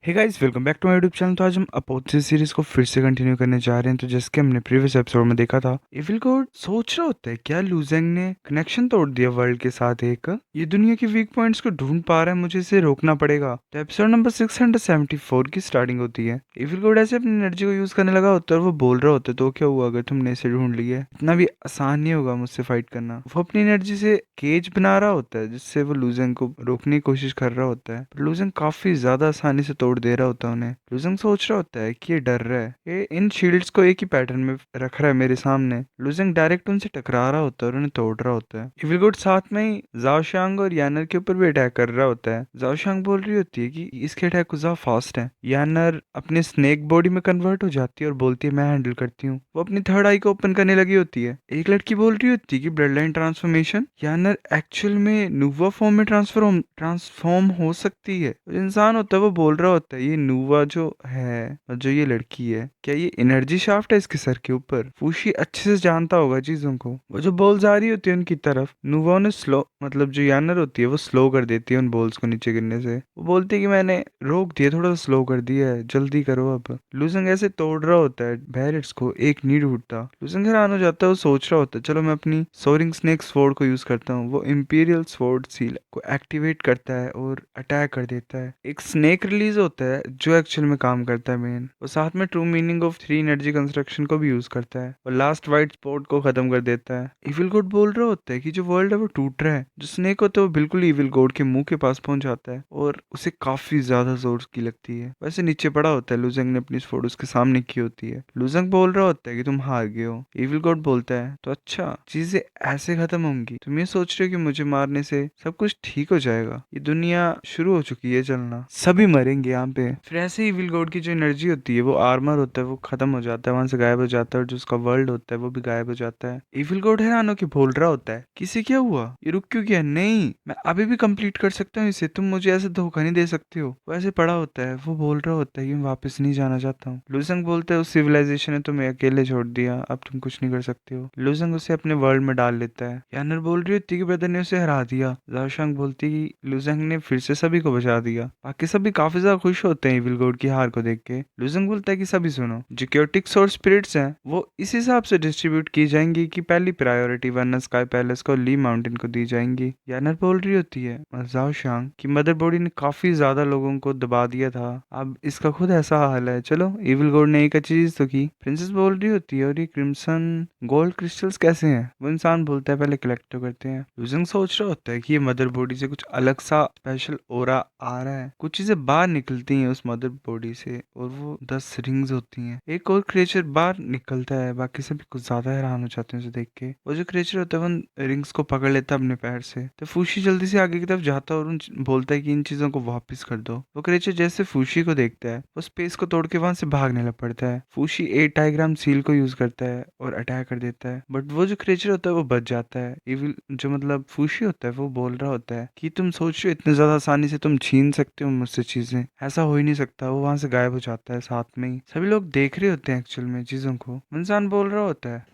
Hey guys, welcome back to my YouTube channel. तो आज हम अपोथेसिस सीरीज को फिर से कंटिन्यू करने जा रहे हैं। तो जैसे कि हमने प्रीवियस एपिसोड में देखा था, इविल गॉड सोच रहा होता है क्या लुजेंग ने कनेक्शन तोड़ दिया वर्ल्ड के साथ। एक ये दुनिया की वीक पॉइंट्स को ढूंढ पा रहा है, मुझे इसे रोकना पड़ेगा। तो एपिसोड नंबर 674 की स्टार्टिंग होती है। इविल गॉड ऐसे अपनी एनर्जी को यूज करने लगा होता है और वो बोल रहा होता है, तो क्या हुआ अगर तुमने इसे ढूंढ लिया है? इतना भी आसान नहीं होगा मुझसे फाइट करना। वो अपनी एनर्जी से केज बना रहा होता है जिससे वो लुजेंग को रोकने की कोशिश कर रहा होता है, पर लुजेंग काफी ज्यादा आसानी से तोड़ दे रहा होता है उन्हें। लुजेंग सोच रहा होता है कि ये डर रहा है, ये इन शील्ड्स को एक ही पैटर्न में रख रहा है मेरे सामने। लुजेंग डायरेक्ट उनसे टकरा रहा होता है और उन्हें तोड़ रहा होता है। इविलगुड साथ में ही जाओशांग और यानर के ऊपर भी अटैक कर रहा होता है। जाओशांग बोल रही होती है कि इसके अटैक कुछ ज्यादा फास्ट है। यानर अपने स्नेक बॉडी में कन्वर्ट हो जाती है और बोलती है मैं हैंडल करती हूँ। वो अपनी थर्ड आई को ओपन करने लगी होती है। एक लड़की बोल रही होती है कि ब्लड लाइन ट्रांसफॉर्मेशन, यानर एक्चुअल में नुवा फॉर्म में ट्रांसफॉर्म हो सकती है। जो इंसान होता है वो बोल रहा होता है ये नुवा जो है और जो ये लड़की है, क्या ये एनर्जी शाफ्ट है इसके सर के ऊपर? फूशी अच्छे से जानता होगा चीजों को। वो जो बॉल्स आ रही होती है उनकी तरफ, नुवा ने स्लो मतलब जो यानर होती है वो स्लो कर देती है उन बॉल्स को नीचे गिरने से। वो बोलती है कि मैंने रोक दिया, थोड़ा सा स्लो कर दिया है, जल्दी करो अब। लुजंग ऐसे तोड़ रहा होता है बैरियर्स को, एक नहीं टूटता। लुजंग हैरान हो जाता है, वो सोच रहा होता है चलो मैं अपनी सोरिंग स्नेक स्वॉर्ड को यूज करता हूँ। वो इंपीरियल स्वॉर्ड सील को एक्टिवेट करता है और अटैक कर देता है। एक स्नेक रिलीज होता है जो एक्चुअल में काम करता है मेन। वो साथ में true meaning of 3 energy construction को भी यूज करता है और लास्ट वाइट स्पॉट को खत्म कर देता है। इविल गॉड बोल रहा होता है कि जो वर्ल्ड है वो टूट रहा है। जो स्नेक होता है वो बिल्कुल इविल गॉड के मुंह के पास पहुंच जाता है और उसे काफी ज्यादा जोर की लगती है। वैसे नीचे पड़ा होता है, लुजंग ने अपनी स्वॉर्ड उसके सामने की होती है। लुजंग बोल रहा होता है कि तुम हार गए हो। इविल गॉड बोलता है तो अच्छा चीजें ऐसे खत्म होंगी? तुम ये सोच रहे हो कि मुझे मारने से सब कुछ ठीक हो जाएगा? ये दुनिया शुरू हो चुकी है चलना, सभी मरेंगे यहाँ पे। फिर ऐसे ही इविल गॉड की जो एनर्जी होती है, वो आर्मर होता है, वो खत्म हो जाता है, वहां से गायब हो जाता है और जो उसका वर्ल्ड होता है वो भी गायब हो जाता है। इविल गॉड हैरान होकर बोल रहा होता है किसी क्या हुआ, ये रुक क्यों गया? नहीं, मैं अभी भी कंप्लीट कर सकता हूँ इसे, तुम मुझे ऐसे धोखा नहीं दे सकते हो। वो ऐसे पड़ा होता है, वो बोल रहा होता है कि मैं वापस नहीं जाना चाहता हूँ। लुजंग बोलता है उस सिविलाइजेशन ने तुम्हें अकेले छोड़ दिया, अब तुम कुछ नहीं कर सकते हो। लुजंग उसे अपने वर्ल्ड में डाल लेता है। यानर बोल रही होती है कि ब्रदर ने उसे हरा दिया। जाओशांग बोलती है कि लुजंग ने फिर से सभी को बचा दिया। बाकी सभी काफी ज्यादा खुश होते हैं इविल गॉड की हार को देख के। लुजंग बोलता है कि सभी सुनो, जो क्योटिक सोर्स स्पिरिट्स हैं वो इस हिसाब से डिस्ट्रीब्यूट की जाएंगी कि पहली प्रायोरिटी वन स्काई पैलेस को, ली माउंटेन को दी जाएंगी। यानर बोल रही होती है जाओशांग की मदर बॉडी ने काफी ज्यादा लोगों को दबा दिया था, अब इसका खुद ऐसा हाल है, चलो इविल गॉड ने एक अच्छी चीज तो की। प्रिंसेस बोल रही होती है और ये क्रिम्सन गोल्ड क्रिस्टल्स कैसे हैं? वो इंसान बोलता है पहले कलेक्ट तो करते हैं। लुजंग सोच रहा होता है कि ये मदर बॉडी से कुछ अलग सा स्पेशल ओरा आ रहा है, कुछ चीजें बाहर निकलती हैं उस मदर बॉडी से और वो 10 रिंग्स होती हैं। एक और क्रिएचर बाहर निकलता है, बाकी सभी कुछ ज्यादा हैरान हो जाते हैं उसे देख के। वो जो क्रिएचर होता है वो रिंग्स को पकड़ लेता है अपने पैर से। तो फूशी जल्दी से आगे की तरफ जाता है और बोलता है कि इन चीजों को वापस कर दो। वो क्रिएचर जैसे फूशी को देखता है वो स्पेस को तोड़ के वहां से भागने लग पड़ता है। फूशी 8 टाइग्राम सील को यूज करता है और अटैक कर देता है, बट वो जो क्रिएचर होता है वो बच जाता है। इविल जो मतलब फूशी होता है वो बोल रहा होता है कि तुम सोच रहे हो इतने ज्यादा आसानी से तुम छीन सकते हो मुझसे चीजें, ऐसा हो ही नहीं सकता। वो वहां से गायब हो जाता है। साथ में ही सभी लोग देख रहे होते हैं एक्चुअल में चीजों को। इंसान बोल रहा होता है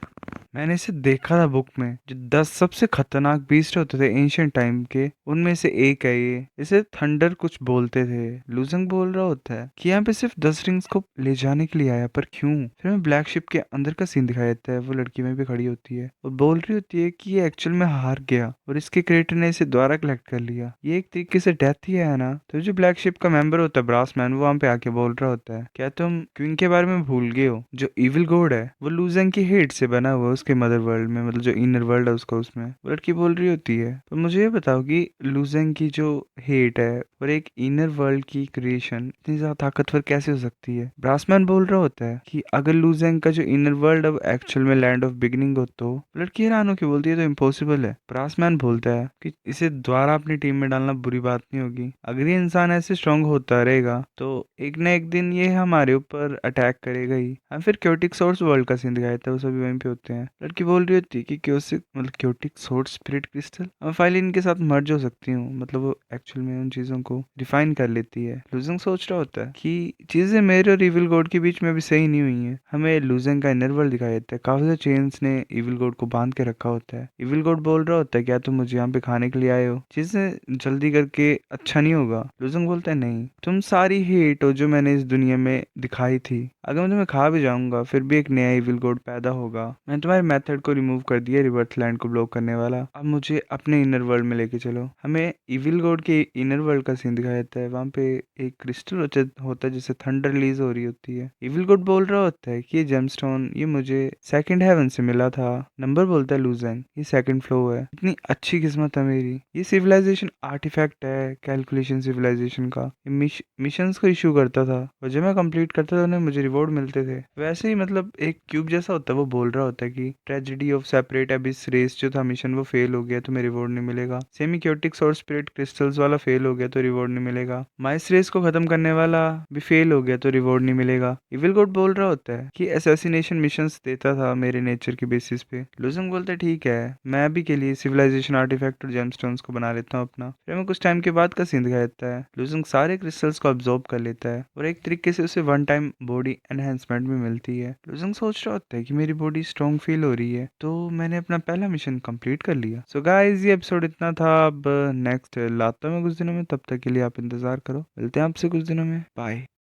मैंने इसे देखा था बुक में, जो 10 सबसे खतरनाक बीस्ट होते थे एंशियंट टाइम के, उनमें से एक है ये, इसे थंडर कुछ बोलते थे। लुजंग बोल रहा होता है कि यहाँ पे सिर्फ 10 रिंग्स को ले जाने के लिए आया, पर क्यों? फिर हमें ब्लैक शिप के अंदर का सीन दिखाया देता है। वो लड़की में भी खड़ी होती है और बोल रही होती है कि ये एक्चुअल में हार गया और इसके क्रिएटर ने इसे दोबारा कलेक्ट कर लिया। ये एक तरीके से डेथ ही है ना। तो जो ब्लैक शिप का मेंबर होता है ब्रास मैन, वो वहां पे आके बोल रहा होता है क्या तुम क्वीन के बारे में भूल गए हो? जो इविल गॉड है वो लुजंग की हेड से बना हुआ है उसके मदर वर्ल्ड में, मतलब जो इनर वर्ल्ड है उसका। उसमें वो लड़की बोल रही होती है तो मुझे ये बताओ कि लुजंग की जो हेट है और एक इनर वर्ल्ड की क्रिएशन इतनी ज्यादा ताकतवर कैसे हो सकती है? ब्रासमैन बोल रहा होता है कि अगर लुजंग का जो इनर वर्ल्ड अब एक्चुअल में लैंड ऑफ बिगिनिंग हो, तो लड़की हैरान होकर बोलती है तो इम्पॉसिबल है। ब्रासमैन बोलता है कि इसे दोबारा अपनी टीम में डालना बुरी बात नहीं होगी। अगर ये इंसान ऐसे स्ट्रांग होता रहेगा तो एक ना एक दिन ये हमारे ऊपर अटैक करेगा ही। हम फिर क्योटिक सोर्स वर्ल्ड का सीन दिखाया था, वो सभी वहीं पे होते हैं। लड़की बोल रही होती है कि क्योटिक सोर्ड स्पिरिट क्रिस्टल, मैं फाइलिन के साथ मर्ज हो सकती हूँ। मतलब वो एक्चुअल में उन चीजों को डिफाइन कर लेती है। लूजेंग सोच रहा होता है कि चीजें मेरे और इविल गॉड के बीच में अभी सही नहीं हुई हैं। हमें लूजेंग का इनर वर्ल्ड दिखाया जाता है। काफी सारे चेन्स ने इविल गॉड को बांध के रखा होता है। इविल गॉड बोल रहा होता है क्या तुम मुझे यहाँ पे खाने के लिए आए हो? चीजें जल्दी करके अच्छा नहीं होगा। लूजेंग बोलता है नहीं, तुम सारी हेट हो जो मैंने इस दुनिया में दिखाई थी, अगर मैं तुम्हें खा भी जाऊंगा फिर भी एक नया इविल गॉड पैदा होगा। मैंने तुम्हारे मेथड को रिमूव कर दिया, रिवर्थ लैंड को ब्लॉक करने वाला। अब मुझे अपने इनर वर्ल्ड में लेके चलो। हमें इविल गॉड के इनर वर्ल्ड का सीन दिखाया जाता है। वहां पे एक क्रिस्टल होता है जिससे थंडर रिलीज हो रही होती है। इविल गॉड बोल रहा होता है कि ये जेमस्टोन ये मुझे सेकंड हेवन से मिला था। नंबर बोलता है लूजेंग ये सेकंड फ्लो है। इतनी अच्छी किस्मत है मेरी। ये सिविलाइजेशन आर्टिफैक्ट है कैलकुलेशन सिविलाइजेशन का। मिशंस को इशू करता था और जब मैं कंप्लीट करता था उन्हें मुझे रिवॉर्ड मिलते थे। वैसे ही मतलब एक क्यूब जैसा होता है। वो बोल रहा होता है कि ट्रेजेडी ऑफ सेपरेट एबिस रेस जो था मिशन वो फेल हो गया तो मैं रिवॉर्ड नहीं मिलेगा। सेमी क्योटिक्स और स्पिरिट क्रिस्टल्स वाला फेल हो गया तो रिवॉर्ड नहीं मिलेगा। माइस रेस को खत्म करने वाला भी फेल हो गया तो रिवॉर्ड नहीं मिलेगा। इविल गॉड बोल रहा होता है कि असैसिनेशन मिशंस देता था मेरे नेचर की बेसिस पे। लूजंग बोलता है ठीक है, मैं अभी के लिए सिविलाइजेशन आर्टिफैक्ट और जेमस्टोन्स को बना लेता हूँ अपना। फिर हमें कुछ टाइम के बाद का सीन दिखाया जाता है। लूजंग सारे क्रिस्टल्स को अब्सॉर्ब कर लेता है और एक तरीके से उसे वन टाइम बॉडी एनहेंसमेंट भी मिलती है। लूजंग सोच रहा होता है कि मेरी बॉडी स्ट्रॉन्ग फील हो रही है तो मैंने अपना पहला मिशन कंप्लीट कर लिया। सो गाइस ये एपिसोड इतना था। अब नेक्स्ट लाता हूँ मैं कुछ दिनों में, तब तक के लिए आप इंतजार करो। मिलते हैं आपसे कुछ दिनों में। बाय।